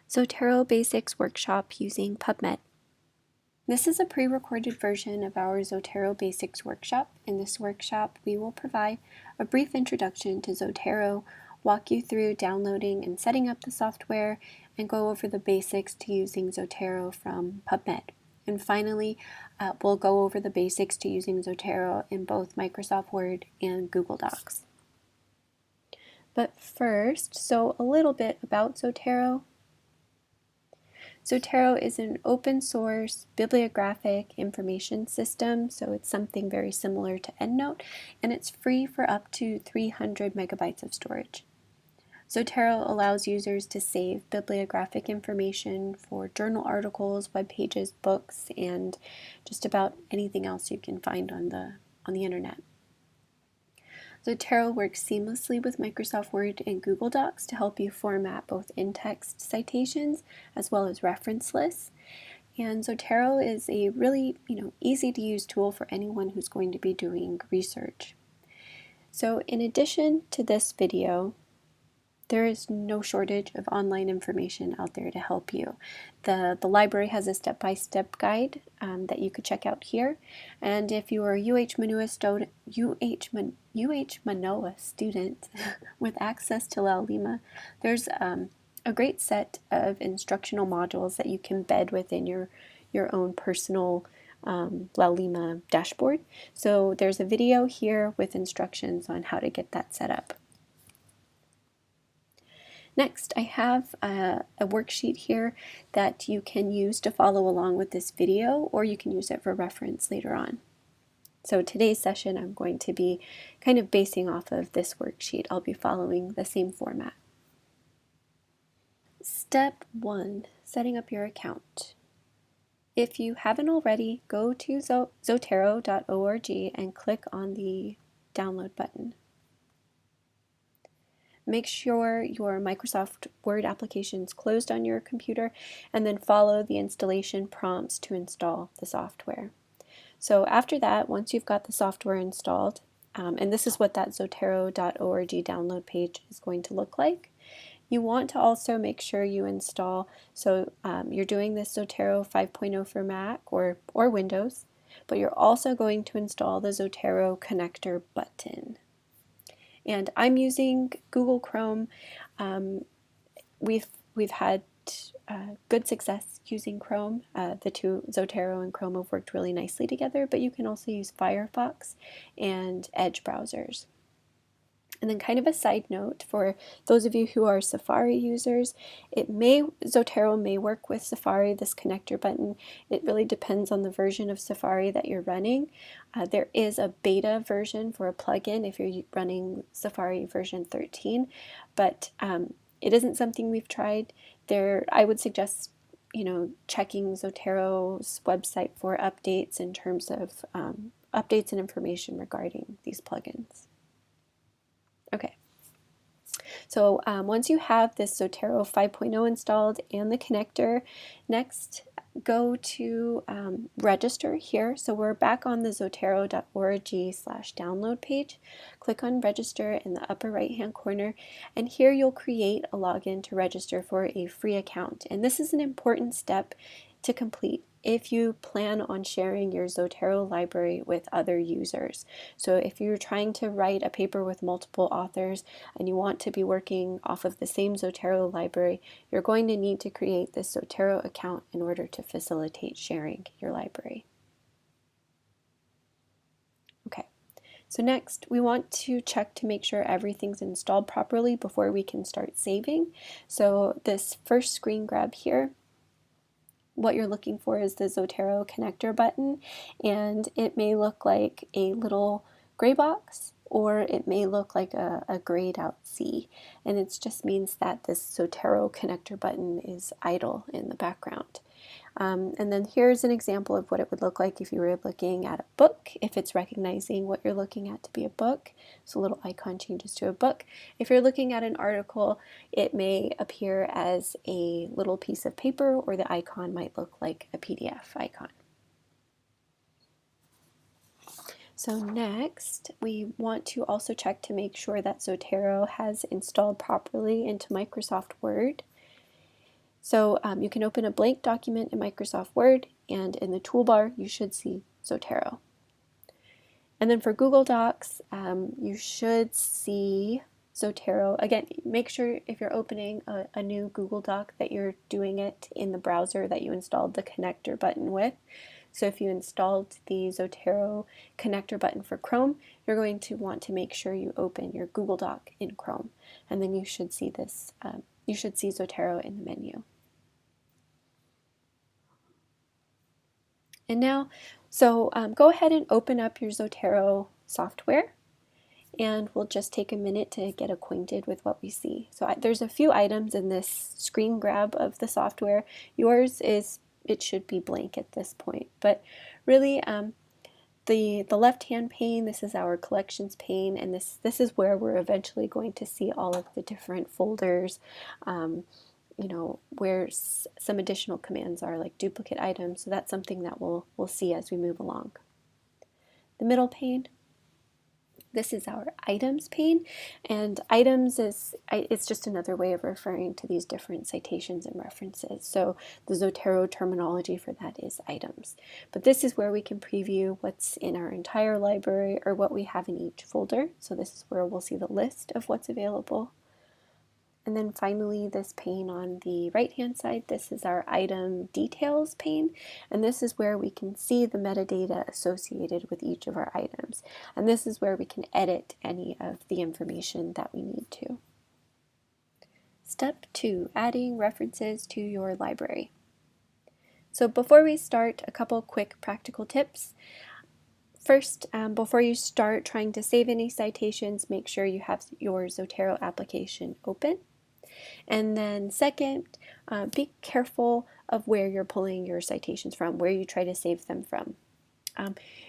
Zotero Basics Workshop using PubMed. This is a pre-recorded version of our Zotero Basics workshop. In this workshop, we will provide a brief introduction to Zotero, walk you through downloading and setting up the software, and go over the basics to using Zotero from PubMed. And finally, we'll go over the basics to using Zotero in both Microsoft Word and Google Docs. But first, so a little bit about Zotero. Zotero is an open source bibliographic information system, so it's something very similar to EndNote, and it's free for up to 300 megabytes of storage. Zotero allows users to save bibliographic information for journal articles, web pages, books, and just about anything else you can find on the internet. Zotero works seamlessly with Microsoft Word and Google Docs to help you format both in-text citations as well as reference lists. And Zotero is a really, easy-to-use tool for anyone who's going to be doing research. So in addition to this video, there is no shortage of online information out there to help you. The library has a step-by-step guide that you could check out here. And if you are a Manoa student with access to Laulima, there's a great set of instructional modules that you can embed within your own personal Laulima dashboard. So there's a video here with instructions on how to get that set up. Next, I have a worksheet here that you can use to follow along with this video, or you can use it for reference later on. So today's session, I'm going to be kind of basing off of this worksheet. I'll be following the same format. Step 1, setting up your account. If you haven't already, go to zotero.org and click on the download button. Make sure your Microsoft Word application is closed on your computer, and then follow the installation prompts to install the software. So after that, once you've got the software installed, and this is what that zotero.org download page is going to look like, you want to also make sure you install, so you're doing this Zotero 5.0 for Mac or Windows, but you're also going to install the Zotero connector button. And I'm using Google Chrome. We've had good success using Chrome. The two, Zotero and Chrome, have worked really nicely together, but you can also use Firefox and Edge browsers. And then kind of a side note for those of you who are Safari users, Zotero may work with Safari, this connector button. It really depends on the version of Safari that you're running. There is a beta version for a plugin if you're running Safari version 13, but it isn't something we've tried. I would suggest checking Zotero's website for updates in terms of updates and information regarding these plugins. Okay, so once you have this Zotero 5.0 installed and the connector, next go to register here. So we're back on the zotero.org/download page. Click on register in the upper right hand corner, and here you'll create a login to register for a free account. And this is an important step to complete if you plan on sharing your Zotero library with other users. So if you're trying to write a paper with multiple authors and you want to be working off of the same Zotero library, you're going to need to create this Zotero account in order to facilitate sharing your library. Okay, so next we want to check to make sure everything's installed properly before we can start saving. So this first screen grab here, what you're looking for is the Zotero connector button, and it may look like a little gray box, or it may look like a grayed out C, and it just means that this Zotero connector button is idle in the background. And then here's an example of what it would look like if you were looking at a book, if it's recognizing what you're looking at to be a book. So a little icon changes to a book. If you're looking at an article, it may appear as a little piece of paper, or the icon might look like a PDF icon. So next, we want to also check to make sure that Zotero has installed properly into Microsoft Word. So you can open a blank document in Microsoft Word, and in the toolbar you should see Zotero. And then for Google Docs, you should see Zotero. Again, make sure if you're opening a new Google Doc that you're doing it in the browser that you installed the connector button with. So if you installed the Zotero connector button for Chrome, you're going to want to make sure you open your Google Doc in Chrome, and then you should see this. You should see Zotero in the menu. And now, so go ahead and open up your Zotero software, and we'll just take a minute to get acquainted with what we see. So there's a few items in this screen grab of the software. Yours is, it should be blank at this point, but really the left-hand pane, this is our collections pane, and this is where we're eventually going to see all of the different folders, you know, where some additional commands are, like duplicate items. So that's something that we'll see as we move along. The middle pane, this is our items pane, and items is it's just another way of referring to these different citations and references. So the Zotero terminology for that is items. But this is where we can preview what's in our entire library or what we have in each folder. So this is where we'll see the list of what's available. And then finally, this pane on the right-hand side, this is our item details pane, and this is where we can see the metadata associated with each of our items. And this is where we can edit any of the information that we need to. Step 2, adding references to your library. So before we start, a couple quick practical tips. First, before you start trying to save any citations, make sure you have your Zotero application open. And then second, be careful of where you're pulling your citations from, where you try to save them from.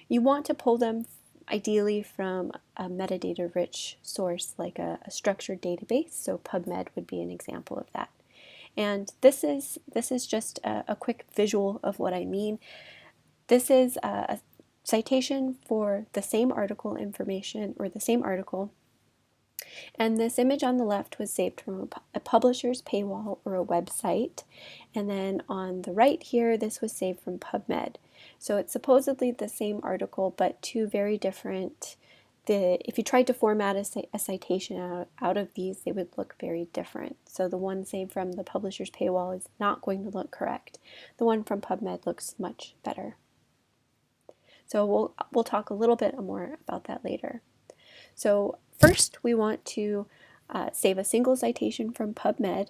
You want to pull them ideally from a metadata-rich source like a structured database, so PubMed would be an example of that. And this is just a quick visual of what I mean. This is a citation for the same article information, or the same article, and this image on the left was saved from a publisher's paywall or a website. And then on the right here, this was saved from PubMed. So it's supposedly the same article, but two very different. If you tried to format a citation out of these, they would look very different. So the one saved from the publisher's paywall is not going to look correct. The one from PubMed looks much better. So we'll talk a little bit more about that later. So first, we want to save a single citation from PubMed.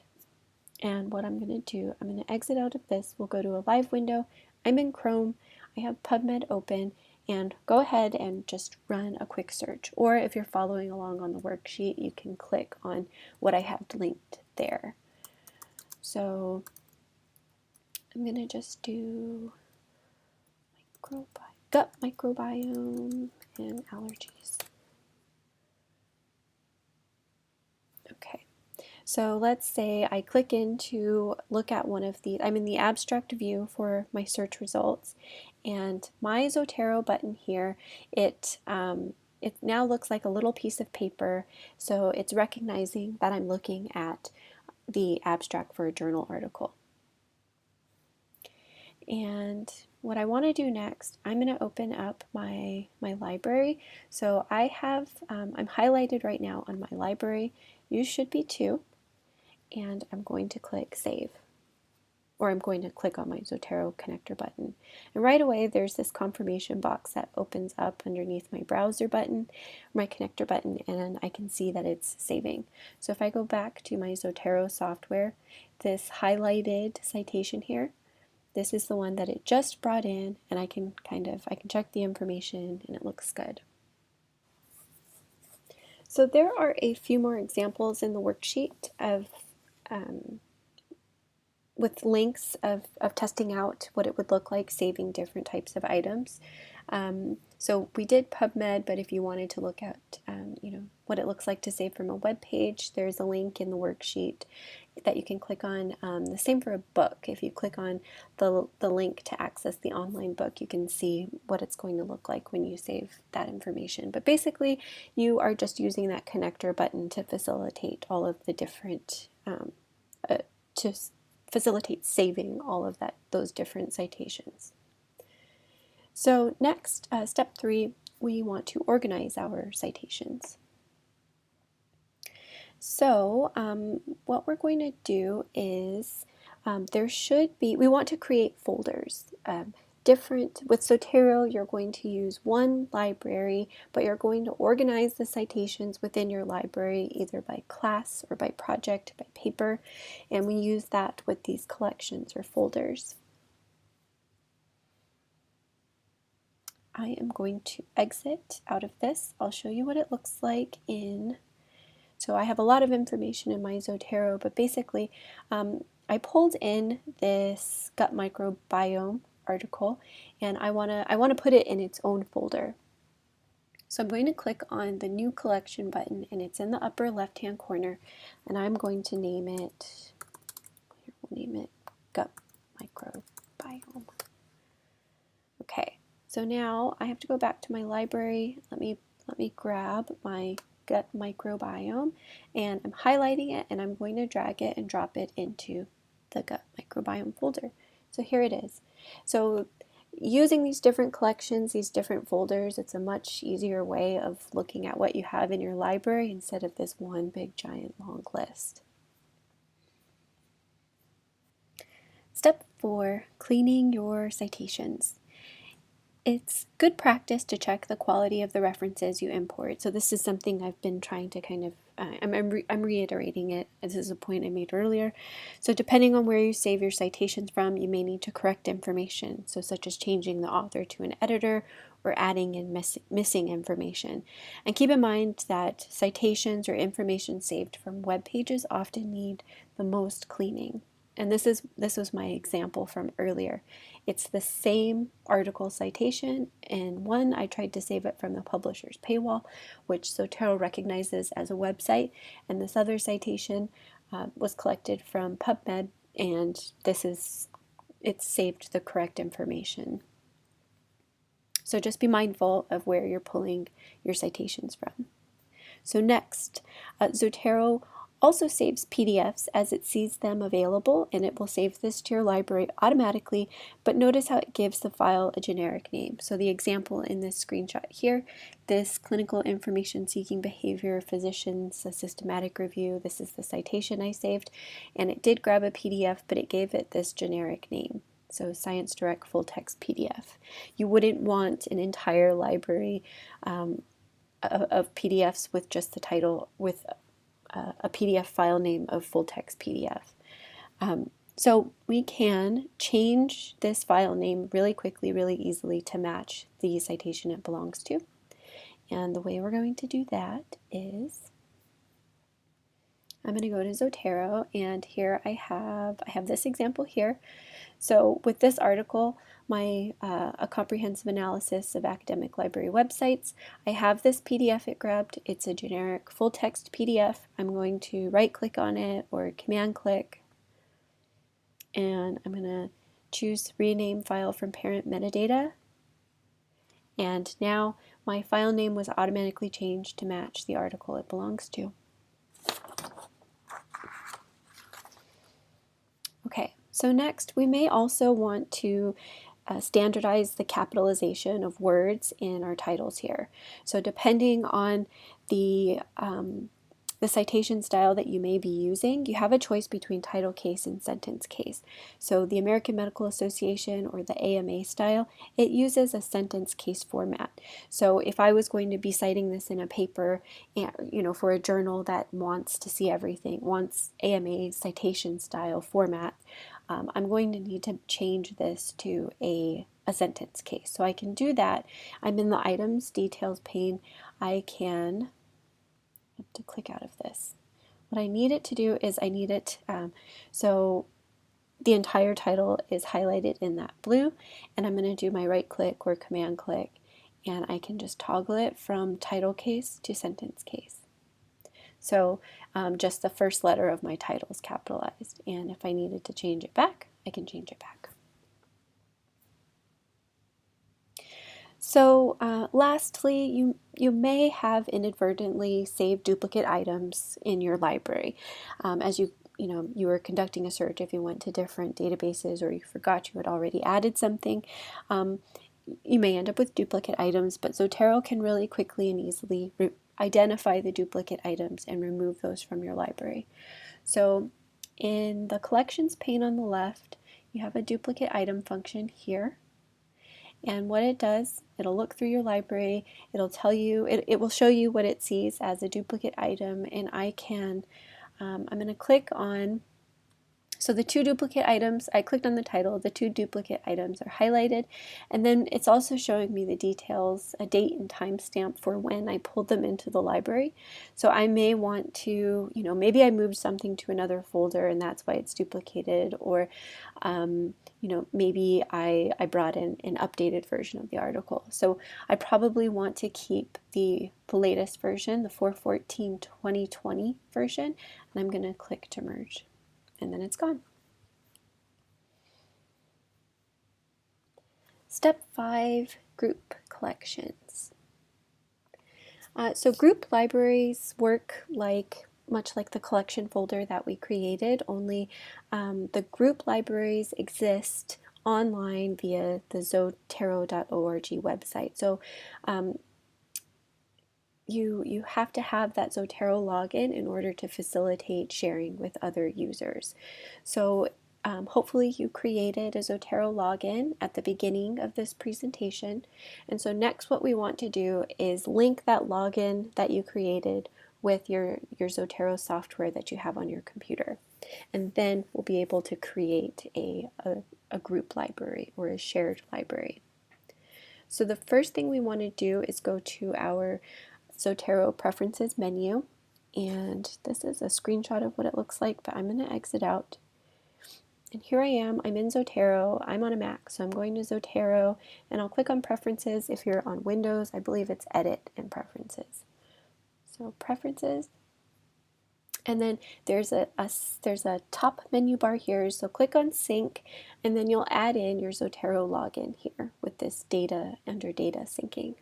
And what I'm going to do, I'm going to exit out of this. We'll go to a live window. I'm in Chrome. I have PubMed open. And go ahead and just run a quick search. Or if you're following along on the worksheet, you can click on what I have linked there. So I'm going to just do gut microbiome and allergies. Okay, so let's say I click in to look at one of these. I'm in the abstract view for my search results, and my Zotero button here, it now looks like a little piece of paper, so it's recognizing that I'm looking at the abstract for a journal article. And what I want to do next, I'm going to open up my library. So I have, I'm highlighted right now on my library. You should be too. And I'm going to click Save. Or I'm going to click on my Zotero connector button. And right away there's this confirmation box that opens up underneath my browser button, my connector button, and I can see that it's saving. So if I go back to my Zotero software, this highlighted citation here, this is the one that it just brought in, and I can check the information and it looks good. So there are a few more examples in the worksheet of with links of testing out what it would look like saving different types of items. So we did PubMed, but if you wanted to look at what it looks like to save from a web page, there's a link in the worksheet that you can click on. The same for a book. If you click on the link to access the online book, you can see what it's going to look like when you save that information. But basically, you are just using that connector button to facilitate all of the different facilitates saving all of those different citations. So next, step 3, we want to organize our citations. So what we're going to do is we want to create folders. With Zotero, you're going to use one library, but you're going to organize the citations within your library either by class or by project, by paper, and we use that with these collections or folders. I am going to exit out of this. I'll show you what it looks like so I have a lot of information in my Zotero, but basically I pulled in this gut microbiome article, and I want to put it in its own folder. So I'm going to click on the new collection button, and it's in the upper left hand corner, and I'm going to name it, we'll name it gut microbiome. Okay, so now I have to go back to my library. Let me grab my gut microbiome, and I'm highlighting it, and I'm going to drag it and drop it into the gut microbiome folder. So here it is. So using these different collections, these different folders, it's a much easier way of looking at what you have in your library instead of this one big giant long list. Step 4, cleaning your citations. It's good practice to check the quality of the references you import. So this is something I've been trying to kind of, I'm reiterating it. This is a point I made earlier. So depending on where you save your citations from, you may need to correct information, so such as changing the author to an editor or adding in missing information. And keep in mind that citations or information saved from web pages often need the most cleaning. And this was my example from earlier. It's the same article citation, and one I tried to save it from the publisher's paywall, which Zotero recognizes as a website, and this other citation was collected from PubMed, and it's saved the correct information. So just be mindful of where you're pulling your citations from. So next, Zotero also saves PDFs as it sees them available, and it will save this to your library automatically, but notice how it gives the file a generic name. So the example in this screenshot here, this clinical information seeking behavior, physicians, a systematic review, this is the citation I saved, and it did grab a PDF, but it gave it this generic name. So Science Direct Full Text PDF. You wouldn't want an entire library of PDFs with just the title, with a PDF file name of full text PDF. So we can change this file name really quickly, really easily to match the citation it belongs to. And the way we're going to do that is I'm going to go to Zotero, and here I have this example here. So with this article, a comprehensive analysis of academic library websites, I have this PDF it grabbed. It's a generic full text PDF. I'm going to right click on it or command click, and I'm going to choose rename file from parent metadata. And now my file name was automatically changed to match the article it belongs to. Okay, so next we may also want to standardize the capitalization of words in our titles here. So depending on the citation style that you may be using, you have a choice between title case and sentence case. So the American Medical Association, or the AMA style, it uses a sentence case format. So if I was going to be citing this in a paper, for a journal that wants to see everything, wants AMA citation style format, I'm going to need to change this to a sentence case. So I can do that. I'm in the items details pane. I have to click out of this. What I need it to do is so the entire title is highlighted in that blue, and I'm going to do my right click or command click, and I can just toggle it from title case to sentence case. So just the first letter of my title is capitalized, and if I needed to change it back, I can change it back. So lastly, you may have inadvertently saved duplicate items in your library. As you you were conducting a search, if you went to different databases or you forgot you had already added something, you may end up with duplicate items, but Zotero can really quickly and easily identify the duplicate items and remove those from your library. So in the collections pane on the left, you have a duplicate item function here. And what it does, it'll look through your library, it'll tell you, it will show you what it sees as a duplicate item, and I'm going to click on, so the two duplicate items, I clicked on the title, the two duplicate items are highlighted, and then it's also showing me the details, a date and timestamp for when I pulled them into the library. So I may want to, maybe I moved something to another folder and that's why it's duplicated, or maybe I brought in an updated version of the article. So I probably want to keep the latest version, the 4/14/2020 version, and I'm going to click to merge. And then it's gone. Step 5, group collections. So group libraries work much like the collection folder that we created, only the group libraries exist online via the Zotero.org website. So you have to have that Zotero login in order to facilitate sharing with other users. So hopefully you created a Zotero login at the beginning of this presentation. And so next what we want to do is link that login that you created with your Zotero software that you have on your computer. And then we'll be able to create a group library or a shared library. So the first thing we want to do is go to our Zotero preferences menu, and this is a screenshot of what it looks like, but I'm going to exit out. And here I am, I'm in Zotero, I'm on a Mac, so I'm going to Zotero, and I'll click on preferences. If you're on Windows, I believe it's edit and preferences. So preferences, and then there's a top menu bar here, so click on sync, and then you'll add in your Zotero login here with this data under data syncing.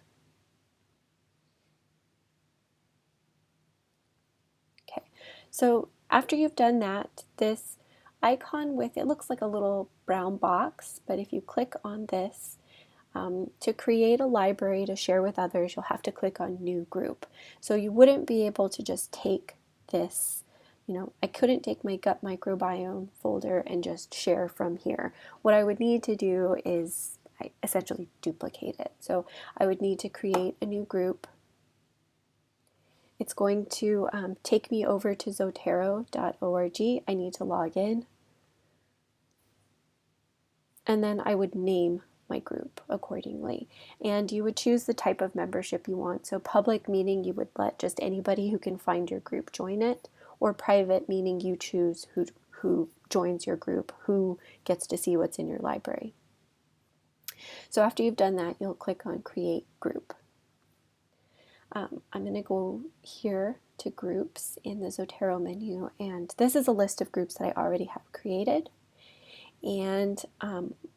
So after you've done that, this icon with, it looks like a little brown box, but if you click on this, to create a library to share with others, you'll have to click on New Group. So you wouldn't be able to just take this, I couldn't take my gut microbiome folder and just share from here. What I would need to do is essentially duplicate it. So I would need to create a new group. It's going to take me over to Zotero.org. I need to log in. And then I would name my group accordingly. And you would choose the type of membership you want. So public meaning you would let just anybody who can find your group join it, or private meaning you choose who joins your group, who gets to see what's in your library. So after you've done that, you'll click on Create Group. I'm going to go here to groups in the Zotero menu, and this is a list of groups that I already have created. And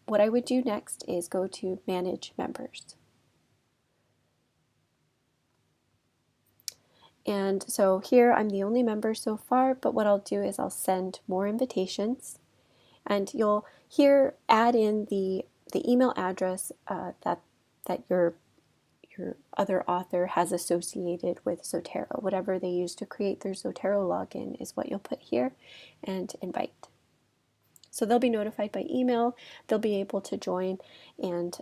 what I would do next is go to Manage Members. And so here I'm the only member so far, but what I'll do is I'll send more invitations, and you'll here add in the email address that your other author has associated with Zotero. Whatever they use to create their Zotero login is what you'll put here and invite. So they'll be notified by email, they'll be able to join and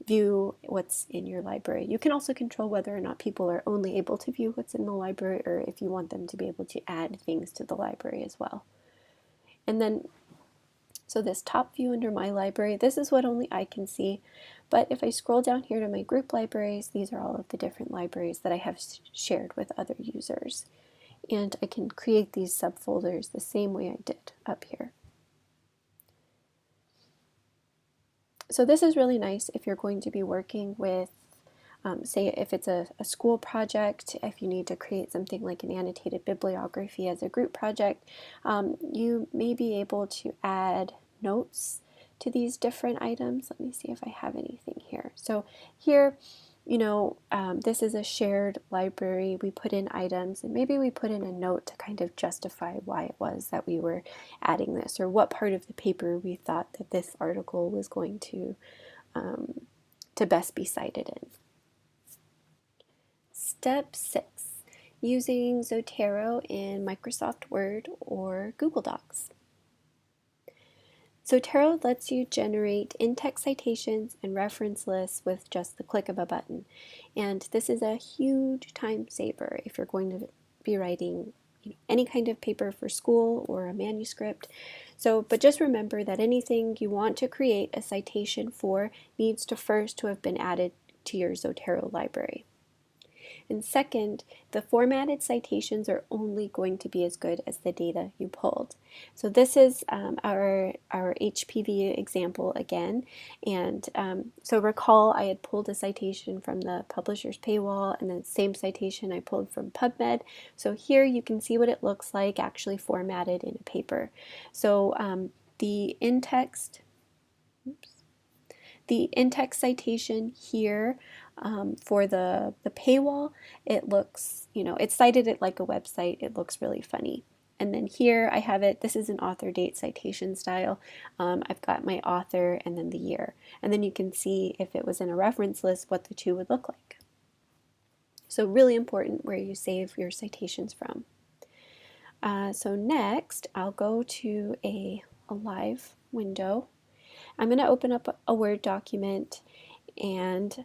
view what's in your library. You can also control whether or not people are only able to view what's in the library, or if you want them to be able to add things to the library as well. And then so this top view under my library, this is what only I can see. But if I scroll down here to my group libraries, these are all of the different libraries that I have shared with other users. And I can create these subfolders the same way I did up here. So this is really nice if you're going to be working with, say if it's a school project, if you need to create something like an annotated bibliography as a group project, you may be able to add notes to these different items. Let me see if I have anything here. So here this is a shared library. We put in items and maybe we put in a note to kind of justify why it was that we were adding this, or what part of the paper we thought that this article was going to best be cited in. Step 6, using Zotero in Microsoft Word or Google Docs. Zotero lets you generate in-text citations and reference lists with just the click of a button. And this is a huge time saver if you're going to be writing any kind of paper for school or a manuscript. But just remember that anything you want to create a citation for needs to first have been added to your Zotero library. And second, the formatted citations are only going to be as good as the data you pulled. So this is our HPV example again. And so recall I had pulled a citation from the publisher's paywall, and then the same citation I pulled from PubMed. So here you can see what it looks like actually formatted in a paper. So the in-text citation here for the paywall, it looks, it's cited it like a website. It looks really funny. And then here I have it, this is an author date citation style. I've got my author and then the year. And then you can see if it was in a reference list what the two would look like. So really important where you save your citations from. So next I'll go to a live window. I'm going to open up a Word document, and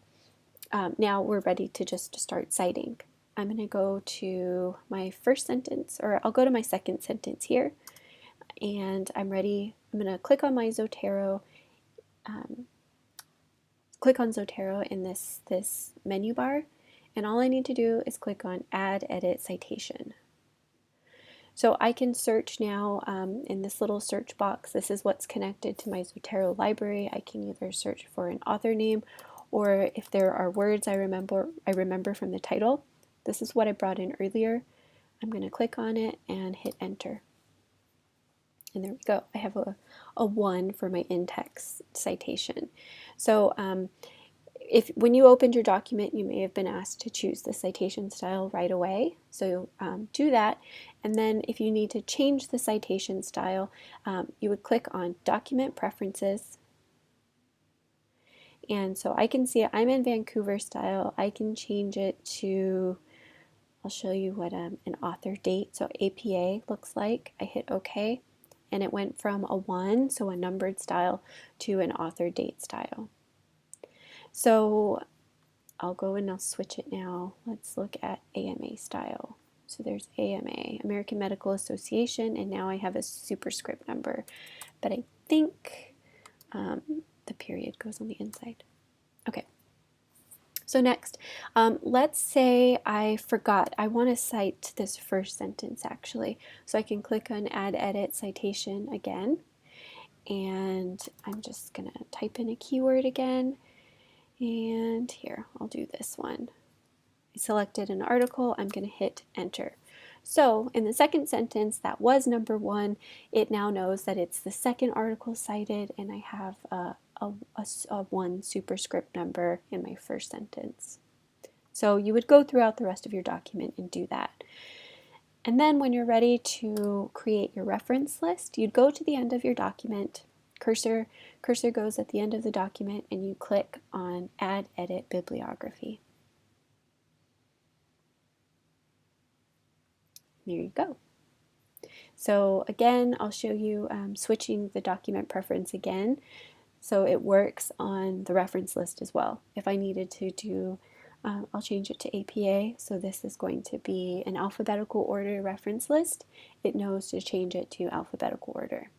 now we're ready to just start citing. I'm going to go to my first sentence, or I'll go to my second sentence here, and I'm ready. I'm going to click on my Zotero, click on Zotero in this menu bar, and all I need to do is click on Add Edit Citation. So I can search now in this little search box. This is what's connected to my Zotero library. I can either search for an author name, or if there are words I remember from the title. This is what I brought in earlier. I'm going to click on it and hit enter. And there we go. I have a 1 for my in-text citation. So when you opened your document, you may have been asked to choose the citation style right away. So do that. And then if you need to change the citation style, you would click on Document Preferences. And so I can see I'm in Vancouver style. I can change it to, I'll show you what an author date, so APA looks like. I hit OK, and it went from a 1, so a numbered style, to an author date style. So I'll go and I'll switch it now. Let's look at AMA style. So there's AMA, American Medical Association, and now I have a superscript number. But I think the period goes on the inside. Okay. So next, let's say I forgot. I want to cite this first sentence actually. So I can click on Add Edit Citation again. And I'm just going to type in a keyword again. And here, I'll do this one. I selected an article, I'm going to hit enter. So in the second sentence, that was number 1. It now knows that it's the second article cited, and I have a 1 superscript number in my first sentence. So you would go throughout the rest of your document and do that. And then when you're ready to create your reference list, you'd go to the end of your document. Cursor goes at the end of the document, and you click on Add Edit Bibliography. There you go. So again, I'll show you switching the document preference again. So it works on the reference list as well. If I needed to do, I'll change it to APA. So this is going to be an alphabetical order reference list. It knows to change it to alphabetical order.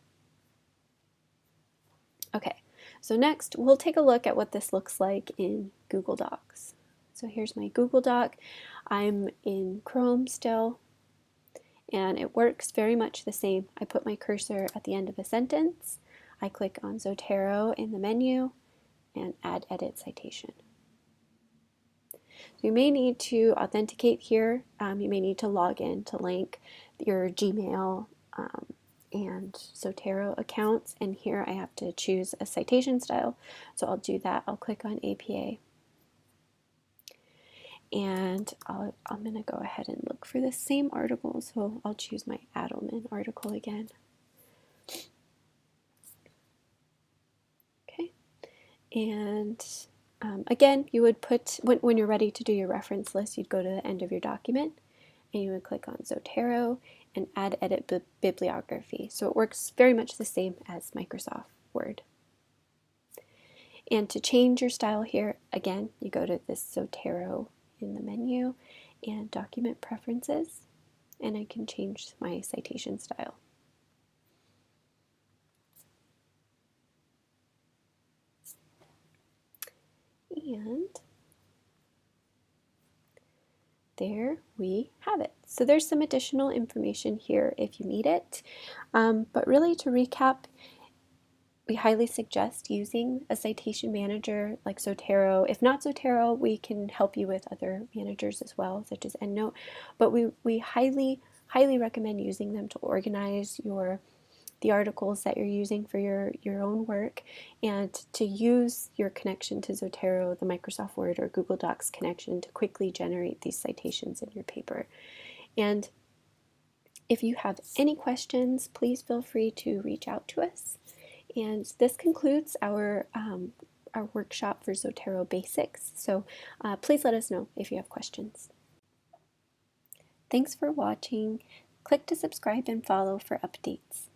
Okay, so next we'll take a look at what this looks like in Google Docs. So here's my Google Doc. I'm in Chrome still, and it works very much the same. I put my cursor at the end of a sentence, I click on Zotero in the menu, and Add Edit Citation. So you may need to authenticate here. You may need to log in to link your Gmail and Zotero accounts, and here I have to choose a citation style. So I'll do that. I'll click on APA. And I'm going to go ahead and look for the same article, so I'll choose my Adelman article again. Okay, and again, you would put, when you're ready to do your reference list, you'd go to the end of your document, and you would click on Zotero and add edit bibliography. So it works very much the same as Microsoft Word. And to change your style here, again, you go to this Zotero in the menu and document preferences, and I can change my citation style. And there we have it. So there's some additional information here if you need it. But really, to recap, we highly suggest using a citation manager like Zotero. If not Zotero, we can help you with other managers as well, such as EndNote. But we highly recommend using them to organize the articles that you're using for your own work, and to use your connection to Zotero, the Microsoft Word or Google Docs connection, to quickly generate these citations in your paper. And if you have any questions, please feel free to reach out to us. And this concludes our workshop for Zotero Basics. So please let us know if you have questions. Thanks for watching. Click to subscribe and follow for updates.